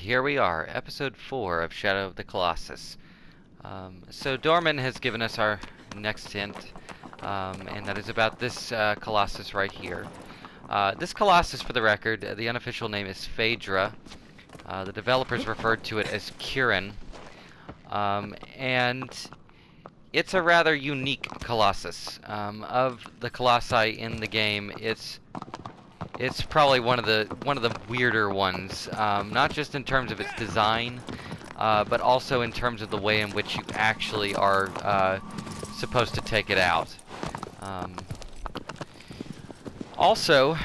here we are, episode 4 of Shadow of the Colossus. So Dorman has given us our next hint, and that is about this Colossus right here. This Colossus, for the record, the unofficial name is PHAEDRA. The developers referred to it as Kirin, and it's a rather unique Colossus. Of the Colossi in the game, it's probably one of the weirder ones, not just in terms of its design, but also in terms of the way in which you actually are supposed to take it out. Also,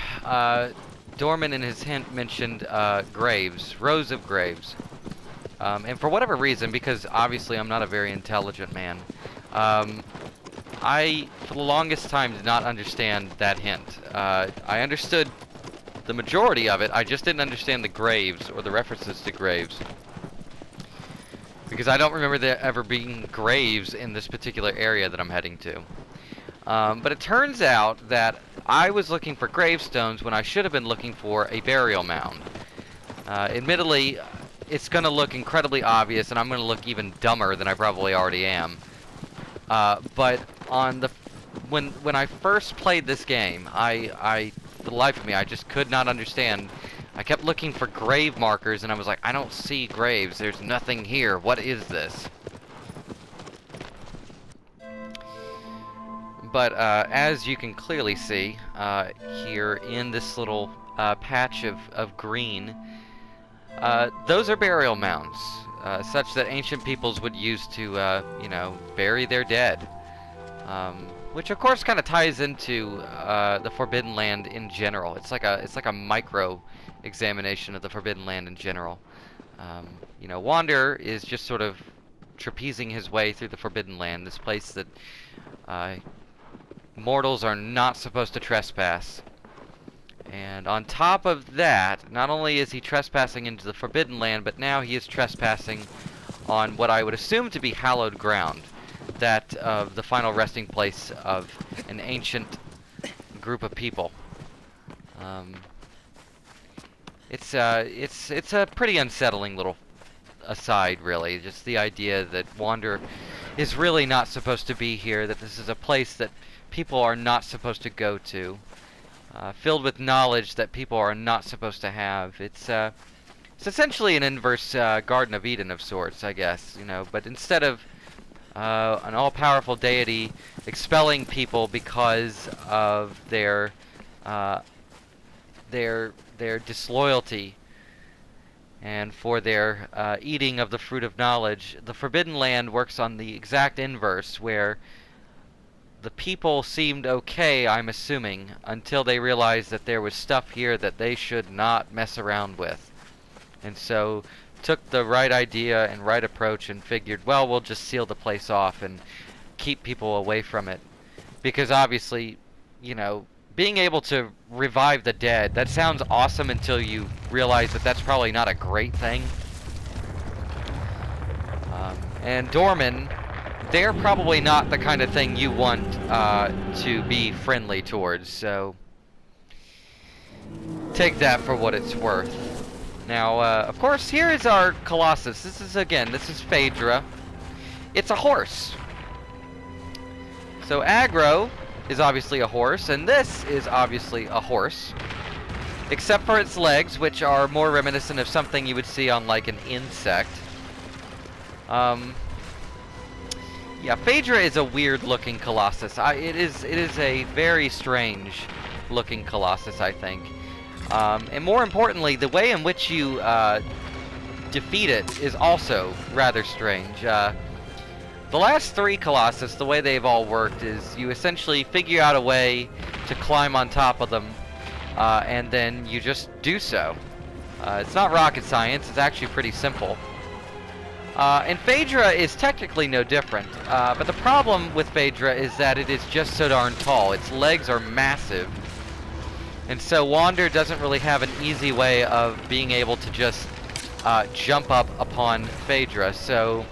Dorman in his hint mentioned graves, rows of graves. And for whatever reason, because obviously I'm not a very intelligent man, I, for the longest time, did not understand that hint. I understood the majority of it, I just didn't understand the graves, or the references to graves. Because I don't remember there ever being graves in this particular area that I'm heading to. But it turns out that I was looking for gravestones when I should have been looking for a burial mound. Admittedly, it's going to look incredibly obvious, and I'm going to look even dumber than I probably already am. But on the when I first played this game, for the life of me, I just could not understand. I kept looking for grave markers, and I was like, I don't see graves. There's nothing here. What is this? But as you can clearly see here in this little patch of green, those are burial mounds, such that ancient peoples would use to, you know, bury their dead. Which of course kind of ties into the Forbidden Land in general. It's like a micro examination of the Forbidden Land in general. You know, Wander is just sort of trapezing his way through the Forbidden Land, this place that mortals are not supposed to trespass. And on top of that, not only is he trespassing into the Forbidden Land, but now he is trespassing on what I would assume to be hallowed ground. That of the final resting place of an ancient group of people. It's a pretty unsettling little aside, really. Just the idea that Wander is really not supposed to be here. That this is a place that people are not supposed to go to, filled with knowledge that people are not supposed to have. It's essentially an inverse Garden of Eden of sorts, I guess. You know, but instead of an all-powerful deity expelling people because of their disloyalty and for their eating of the fruit of knowledge, the Forbidden Land works on the exact inverse, where the people seemed okay, I'm assuming, until they realized that there was stuff here that they should not mess around with. And so took the right idea and right approach and figured, well, we'll just seal the place off and keep people away from it. Because obviously, you know, being able to revive the dead, that sounds awesome until you realize that that's probably not a great thing. And Dorman, they're probably not the kind of thing you want to be friendly towards, so take that for what it's worth. Now, of course, here is our Colossus. This is PHAEDRA. It's a horse. So aggro is obviously a horse, and this is obviously a horse. Except for its legs, which are more reminiscent of something you would see on, like, an insect. Yeah, PHAEDRA is a weird-looking Colossus. It is a very strange-looking Colossus, I think. And more importantly, the way in which you defeat it is also rather strange. The last three Colossus, the way they've all worked is you essentially figure out a way to climb on top of them, and then you just do so. It's not rocket science, it's actually pretty simple. And PHAEDRA is technically no different, but the problem with PHAEDRA is that it is just so darn tall. Its legs are massive. And so Wander doesn't really have an easy way of being able to just jump up upon PHAEDRA, so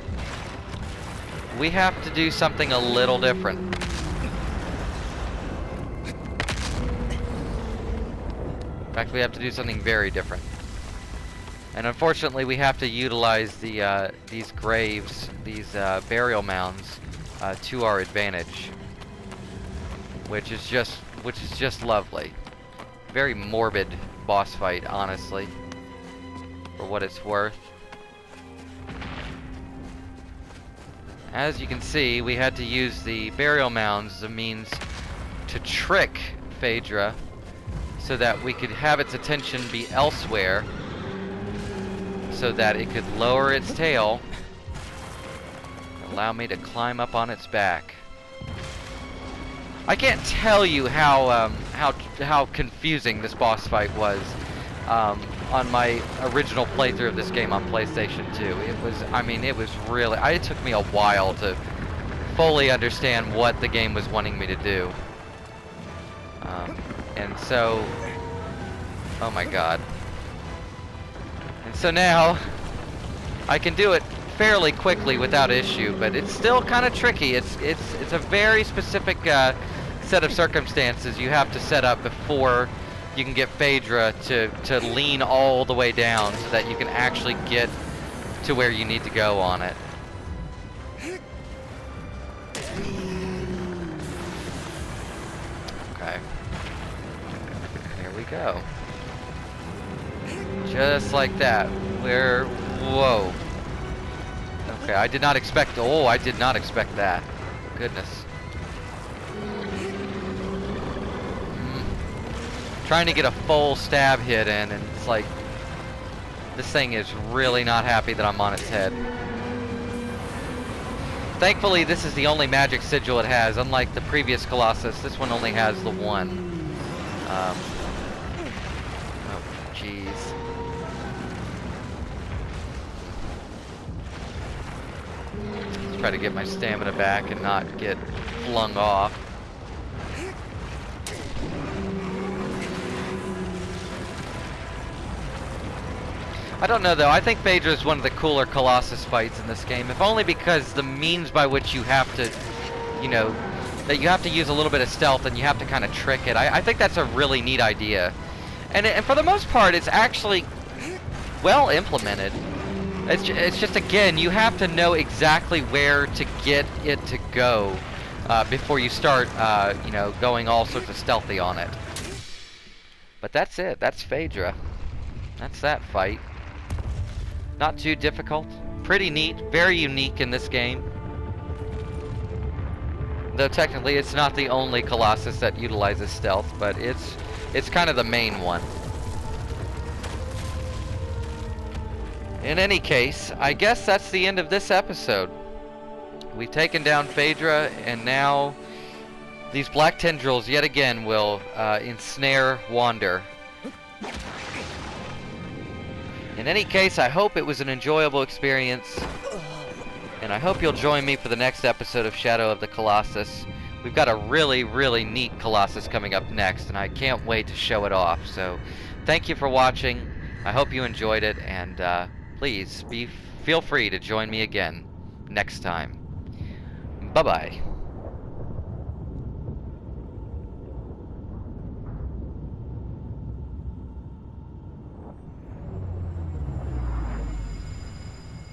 we have to do something a little different. In fact, we have to do something very different. And unfortunately, we have to utilize these graves, these burial mounds, to our advantage, which is just lovely. Very morbid boss fight, honestly, for what it's worth. As you can see, we had to use the burial mounds as a means to trick PHAEDRA so that we could have its attention be elsewhere, so that it could lower its tail and allow me to climb up on its back. I can't tell you how confusing this boss fight was on my original playthrough of this game on PlayStation 2. It was, I mean, it was really, it took me a while to fully understand what the game was wanting me to do. And so, oh my god. And so now, I can do it fairly quickly without issue, but it's still kind of tricky. It's a very specific set of circumstances you have to set up before you can get PHAEDRA to lean all the way down so that you can actually get to where you need to go on it. Okay. There we go. Just like that. Whoa. Okay, I did not expect, I did not expect that. Goodness. Trying to get a full stab hit in, and it's like, this thing is really not happy that I'm on its head. Thankfully, this is the only magic sigil it has. Unlike the previous Colossus, this one only has the one. Oh, jeez. Let's try to get my stamina back and not get flung off. I don't know though, I think PHAEDRA is one of the cooler Colossus fights in this game, if only because the means by which you have to, you know, that you have to use a little bit of stealth and you have to kind of trick it. I think that's a really neat idea. And for the most part, it's actually well implemented. It's just, again, you have to know exactly where to get it to go before you start, you know, going all sorts of stealthy on it. But that's it, that's PHAEDRA. That's that fight. Not too difficult, pretty neat, very unique in this game. Though technically it's not the only Colossus that utilizes stealth, but it's kind of the main one. In any case, I guess that's the end of this episode. We've taken down PHAEDRA, and now these black tendrils yet again will ensnare Wander. In any case, I hope it was an enjoyable experience, and I hope you'll join me for the next episode of Shadow of the Colossus. We've got a really, really neat Colossus coming up next, and I can't wait to show it off. So, thank you for watching. I hope you enjoyed it, and please feel free to join me again next time. Bye-bye.